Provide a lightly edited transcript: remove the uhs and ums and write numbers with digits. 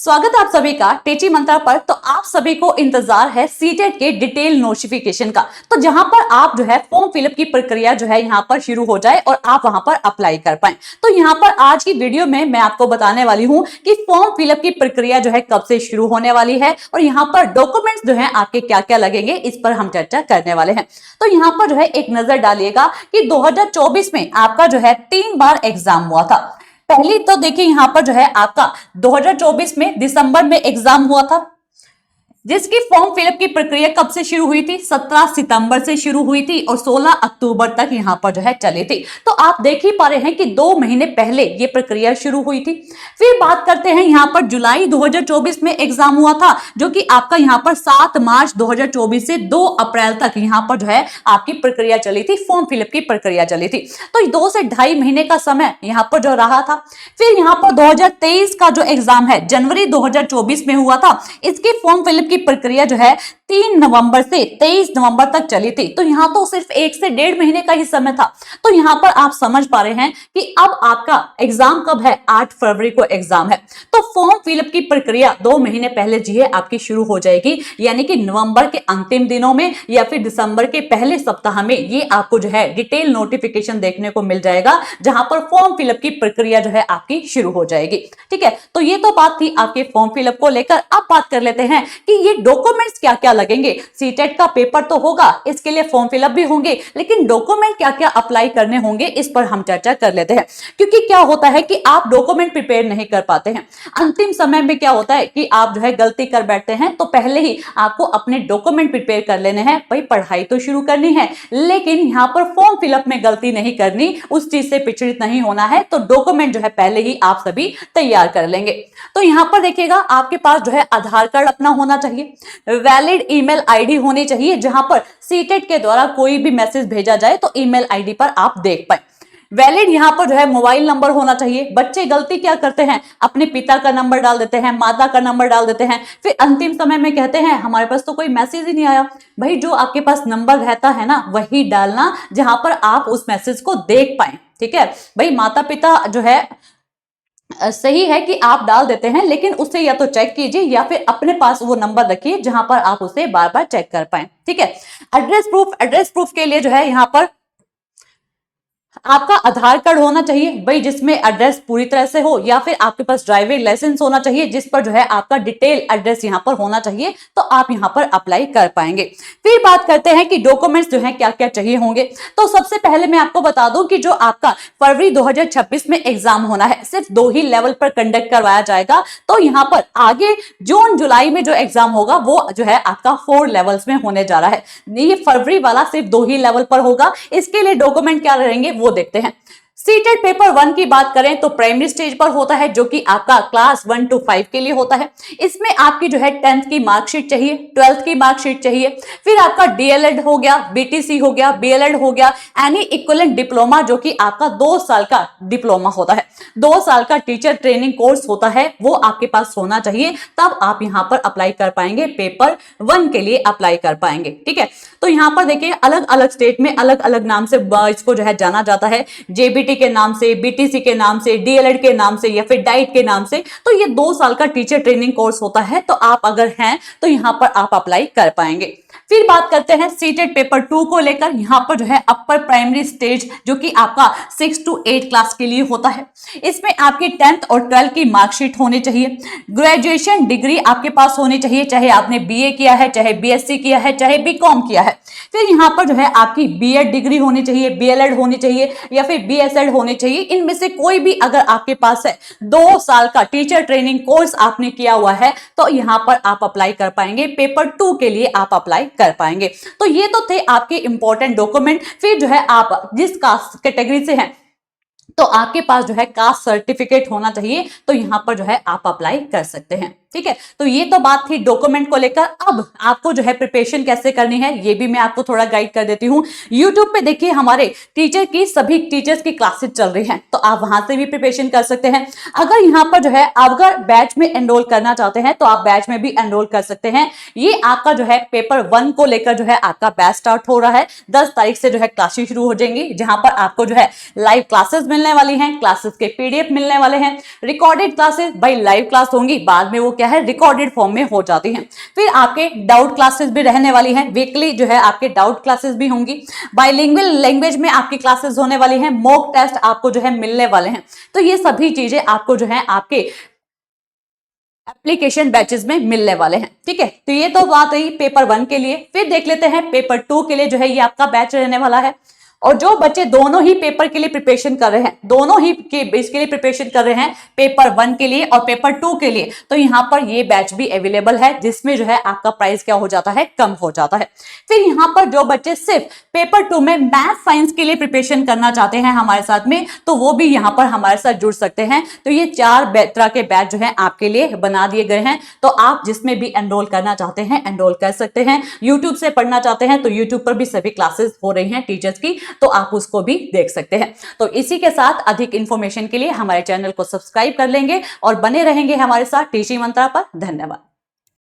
स्वागत है आप सभी का टेची मंत्रा पर। तो आप सभी को इंतजार है सीटेट के डिटेल नोटिफिकेशन का। तो जहां पर आप जो है फॉर्म फिलअप की प्रक्रिया जो है यहां पर शुरू हो जाए और आप वहां पर अप्लाई कर पाए। तो यहां पर आज की वीडियो में मैं आपको बताने वाली हूं कि फॉर्म फिलअप की प्रक्रिया जो है कब से शुरू होने वाली है और यहां पर डॉक्यूमेंट्स जो है आपके क्या क्या लगेंगे, इस पर हम चर्चा करने वाले हैं। तो यहां पर जो है एक नजर डालिएगा कि 2024 में आपका जो है 3 बार एग्जाम हुआ था। पहली तो देखिए यहां पर जो है आपका 2024 में दिसंबर में एग्जाम हुआ था, जिसकी फॉर्म फिलअप की प्रक्रिया कब से शुरू हुई थी? 17 सितंबर से शुरू हुई थी और 16 अक्टूबर तक यहां पर जो है चली थी। तो आप देख ही पा रहे हैं कि 2 महीने पहले ये प्रक्रिया शुरू हुई थी। फिर बात करते हैं यहां पर जुलाई 2024 में एग्जाम हुआ था, जो कि आपका यहां पर 7 मार्च 2024 से 2 अप्रैल तक यहां पर जो है आपकी प्रक्रिया चली थी, फॉर्म फिलअप की प्रक्रिया चली थी। तो 2 से 2.5 महीने का समय यहां पर जो रहा था। फिर यहां पर 2023 का जो एग्जाम है जनवरी 2024 में हुआ था, इसकी फॉर्म फिलअप की प्रक्रिया जो है 3 नवंबर से 23 नवंबर तक चली थी। तो यहां तो सिर्फ 1 से 1.5 महीने का ही समय था। तो यहां पर आप समझ पा रहे हैं कि अब आपका एग्जाम कब है? 8 फरवरी को एग्जाम है। तो फॉर्म फिलअप की प्रक्रिया 2 महीने पहले जी है आपकी शुरू हो जाएगी, यानी कि नवंबर के अंतिम दिनों में या फिर दिसंबर के पहले सप्ताह में ये आपको जो है डिटेल नोटिफिकेशन देखने को मिल जाएगा, जहां पर फॉर्म फिलअप की प्रक्रिया जो है आपकी शुरू हो जाएगी। ठीक है, तो ये तो बात थी आपके फॉर्म फिलअप को लेकर। अब बात कर लेते हैं कि ये डॉक्यूमेंट्स क्या क्या लगेंगे। सीटेट का पेपर तो होगा, इसके लिए फॉर्म फिलअप भी होंगे, लेकिन डॉक्यूमेंट क्या क्या अप्लाई करने होंगे इस पर हम चर्चा कर लेते हैं। क्योंकि क्या होता है कि आप डॉक्यूमेंट प्रिपेयर नहीं कर पाते हैं, अंतिम समय में क्या होता है कि आप जो है गलती कर बैठते हैं। तो पहले ही आपको अपने डॉक्यूमेंट प्रिपेयर कर लेने हैं। भाई पढ़ाई तो शुरू करनी है, लेकिन यहां पर फॉर्म फिलअप में गलती नहीं करनी, उस चीज से पिछड़ित नहीं होना है। तो डॉक्यूमेंट जो है पहले ही आप सभी तैयार कर लेंगे। तो यहां पर देखिएगा आपके पास जो है आधार कार्ड अपना होना चाहिए, वैलिड ईमेल आईडी होनी चाहिए, जहां पर सीटेट के द्वारा कोई भी मैसेज भेजा जाए तो ईमेल आईडी पर आप देख पाए। वैलिड यहां पर जो है मोबाइल नंबर होना चाहिए। बच्चे गलती क्या करते हैं, अपने पिता का नंबर डाल देते हैं, माता का नंबर डाल देते हैं, फिर अंतिम समय में कहते हैं हमारे पास तो कोई मैसेज ही नहीं आया। भाई जो आपके पास नंबर रहता है ना, वही डालना जहां पर आप उस मैसेज को देख पाए। ठीक है भाई, माता पिता जो है सही है कि आप डाल देते हैं, लेकिन उससे या तो चेक कीजिए या फिर अपने पास वो नंबर रखिए जहां पर आप उसे बार बार चेक कर पाए। ठीक है, एड्रेस प्रूफ के लिए जो है यहां पर आपका आधार कार्ड होना चाहिए, भाई जिसमें एड्रेस पूरी तरह से हो, या फिर आपके पास ड्राइविंग लाइसेंस होना चाहिए जिस पर जो है आपका डिटेल एड्रेस यहां पर होना चाहिए। तो आप यहां पर अप्लाई कर पाएंगे। फिर बात करते हैं कि डॉक्यूमेंट्स जो है क्या क्या चाहिए होंगे। तो सबसे पहले मैं आपको बता दूं कि जो आपका फरवरी 2026 में एग्जाम होना है, सिर्फ 2 ही लेवल पर कंडक्ट करवाया जाएगा। तो यहां पर आगे जून जुलाई में जो एग्जाम होगा वो जो है आपका 4 लेवल्स में होने जा रहा है। ये फरवरी वाला सिर्फ 2 ही लेवल पर होगा। इसके लिए डॉक्यूमेंट क्या रहेंगे वो देखते हैं। सीटेट पेपर 1 की बात करें तो प्राइमरी स्टेज पर होता है, जो कि आपका क्लास 1 to 5 के लिए होता है। इसमें आपकी जो है 10th की मार्कशीट चाहिए, 12th की मार्कशीट चाहिए, फिर आपका डीएलएड हो गया, बीटीसी हो गया, बीएलएड हो गया, एनी इक्विवेलेंट डिप्लोमा जो कि आपका 2 साल का डिप्लोमा होता है, 2 साल का टीचर ट्रेनिंग कोर्स होता है, वो आपके पास होना चाहिए। तब आप यहां पर अप्लाई कर पाएंगे, पेपर 1 के लिए अप्लाई कर पाएंगे। ठीक है, तो यहां पर देखिए अलग अलग स्टेट में अलग अलग नाम से इसको जो है जाना जाता है, जेबीटी के नाम से, बीटीसी के नाम से, डीएलएड के नाम से, या फिर डाइट के नाम से। तो ये 2 साल का टीचर ट्रेनिंग कोर्स होता है। तो आप अगर हैं तो यहां पर आप अप्लाई कर पाएंगे। फिर बात करते हैं सीटेट पेपर 2 को लेकर। यहां पर जो है अपर प्राइमरी स्टेज जो कि आपका 6 to 8 क्लास के लिए होता है। इसमें आपकी 10th और 12th की मार्कशीट होनी चाहिए, ग्रेजुएशन डिग्री आपके पास होनी चाहिए, चाहे आपने बीए किया है, चाहे बीएससी किया है, चाहे बीकॉम किया है। फिर यहां पर जो है आपकी बीएड डिग्री होनी चाहिए, बीएलएड होनी चाहिए, या फिर बीएसएड होनी चाहिए। इनमें से कोई भी अगर आपके पास है, 2 साल का टीचर ट्रेनिंग कोर्स आपने किया हुआ है, तो यहां पर आप अप्लाई कर पाएंगे। पेपर 2 के लिए आप अप्लाई कर पाएंगे। तो ये तो थे आपके इंपॉर्टेंट डॉक्यूमेंट। फिर जो है आप जिस कास्ट कैटेगरी से हैं तो आपके पास जो है कास्ट सर्टिफिकेट होना चाहिए। तो यहां पर जो है आप अप्लाई कर सकते हैं। ठीक है, तो ये तो बात थी डॉक्यूमेंट को लेकर। अब आपको जो है प्रिपरेशन कैसे करनी है ये भी मैं आपको थोड़ा गाइड कर देती हूँ। यूट्यूब पे देखिए हमारे टीचर की सभी टीचर्स की क्लासेस चल रही हैं, तो आप वहां से भी प्रिपरेशन कर सकते हैं। अगर यहाँ पर जो है अगर बैच में एनरोल करना चाहते हैं तो आप बैच में भी एनरोल कर सकते हैं। ये आपका जो है पेपर 1 को लेकर जो है आपका बैच स्टार्ट हो रहा है। 10 तारीख से जो है क्लासेस शुरू हो जाएंगी, जहां पर आपको जो है लाइव क्लासेस मिलने वाली हैं, क्लासेस के पीडीएफ मिलने वाले हैं, रिकॉर्डेड क्लासेस भाई लाइव क्लास होंगी, बाद में वो क्या है रिकॉर्डेड फॉर्म में हो जाती हैं। फिर आपके डाउट क्लासेस भी रहने वाली हैं, वीकली जो है आपके डाउट क्लासेस भी होंगी, बाइलिंगुअल लैंग्वेज में आपकी क्लासेस होने वाली हैं, मॉक टेस्ट आपको जो है मिलने वाले हैं। तो ये सभी चीजें आपको जो है आपके एप्लीकेशन बैचेस में मिलने वाले हैं। ठीक है, तो ये तो बात रही पेपर 1 के लिए। फिर देख लेते हैं पेपर 2 के लिए जो है ये आपका बैच रहने वाला है। और जो बच्चे दोनों ही पेपर के लिए प्रिपरेशन कर रहे हैं, दोनों ही इसके लिए प्रिपरेशन कर रहे हैं, पेपर 1 के लिए और पेपर 2 के लिए, तो यहाँ पर ये बैच भी अवेलेबल है, जिसमें जो है आपका प्राइस क्या हो जाता है, कम हो जाता है। फिर यहाँ पर जो बच्चे सिर्फ पेपर 2 में मैथ साइंस के लिए प्रिपरेशन करना चाहते हैं हमारे साथ में, तो वो भी यहाँ पर हमारे साथ जुड़ सकते हैं। तो ये 4 तरह के बैच जो है आपके लिए बना दिए गए हैं। तो आप जिसमें भी एनरोल करना चाहते हैं एनरोल कर सकते हैं। यूट्यूब से पढ़ना चाहते हैं तो यूट्यूब पर भी सभी क्लासेस हो रही हैं टीचर्स की, तो आप उसको भी देख सकते हैं। तो इसी के साथ अधिक इंफॉर्मेशन के लिए हमारे चैनल को सब्सक्राइब कर लेंगे और बने रहेंगे हमारे साथ टीचिंग मंत्रा पर। धन्यवाद।